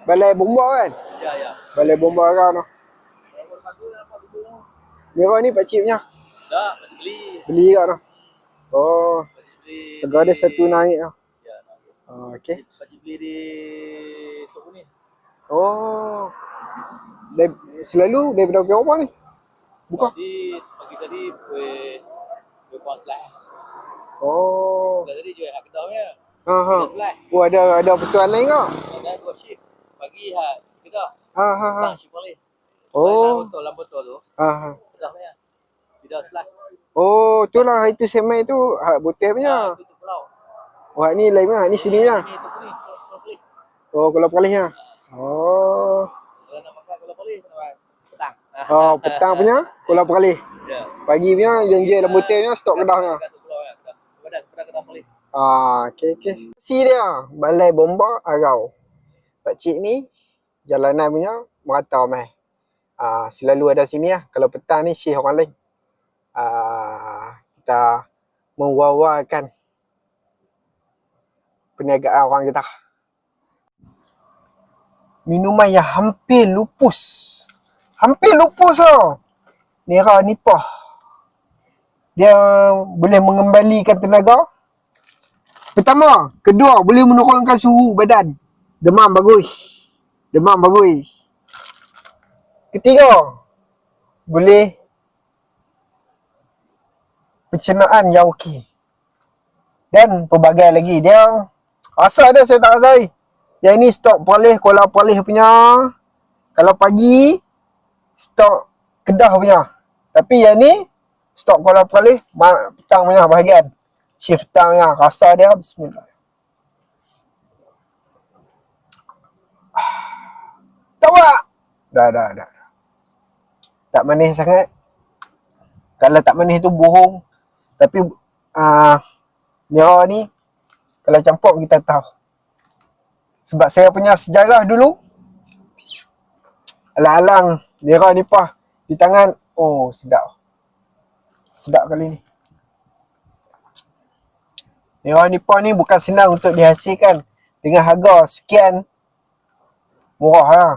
Balai bomba kan? Ya, ya. Balai bomba kau tu. Merah ni pakcik punya. Tak, beli. Beli kat tu. Oh, Beli harga dia satu naik tu. Ya, naik. Oh, okey. Pakcik beli di Tok ni. Oh. Selalu daripada pihak apa ni? Buka. Pagi tadi kue kuat Oh. tadi jual hak kedahnya. Ha. Oh, ada petuan lain ke? Ada 2 shift. Pagi hak kedah. Ha. Petang shift balik. Oh. Botol tu. Ha. Kedahnya. Tidak slice. Oh, tu lah itu semai tu hak botol punya. Itu pulau. Oh, hak ni lain punya, hak ni sini punya. Ini Tok ni, Tok Pelih. Oh, Kuala Perlis nya. Oh. Kalau nak makan Kuala Pelih kena petang. Oh, petang punya Kuala Perlis. Ya. Pagi punya janji dalam botolnya stok kedahnya. Kedah Kedah Pelih. Okey. Si dia balai bomba Arau. Pakcik ni jalanan punya merata mai. Selalu ada sini lah. Kalau petang ni shift orang lain. Kita mewawalkan perniagaan orang kita. Minuman yang hampir lupus. Hampir lupus tau. Nira Nipah. Dia boleh mengembalikan tenaga. Pertama, kedua boleh menurunkan suhu badan. Demam bagus. Ketiga, boleh pencernaan yang okey. Dan pelbagai lagi. Dia rasa dia saya tak rasai. Yang ini stok Perlis, Kuala Perlis punya. Kalau pagi stok Kedah punya. Tapi yang ni stok Kuala Perlis petang punya bahagian. Shift petang punya. Rasa dia bismillah. Tawak. Dah. Tak manis sangat. Kalau tak manis tu bohong. Tapi Nira ni kalau campur kita tahu. Sebab saya punya sejarah dulu alang-alang Nira Nipah di tangan. Oh, sedap. Sedap kali ni. Nira Nipah ni bukan senang untuk dihasilkan dengan harga sekian. Murah lah.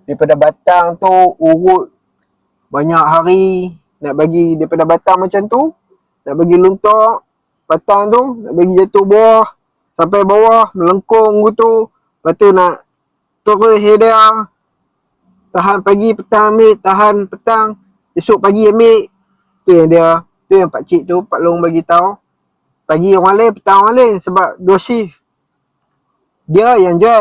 Daripada batang tu urut banyak hari nak bagi daripada batang macam tu, nak bagi luntak batang tu, nak bagi jatuh bawah sampai bawah melengkung gitu. Lepas tu nak terus dia tahan pagi petang ambil, tahan petang esok pagi ambil. Tu yang dia, tu yang pakcik tu Pak Long bagi tahu. Pagi orang lain, petang orang lain sebab 2 shift. Dia yang jual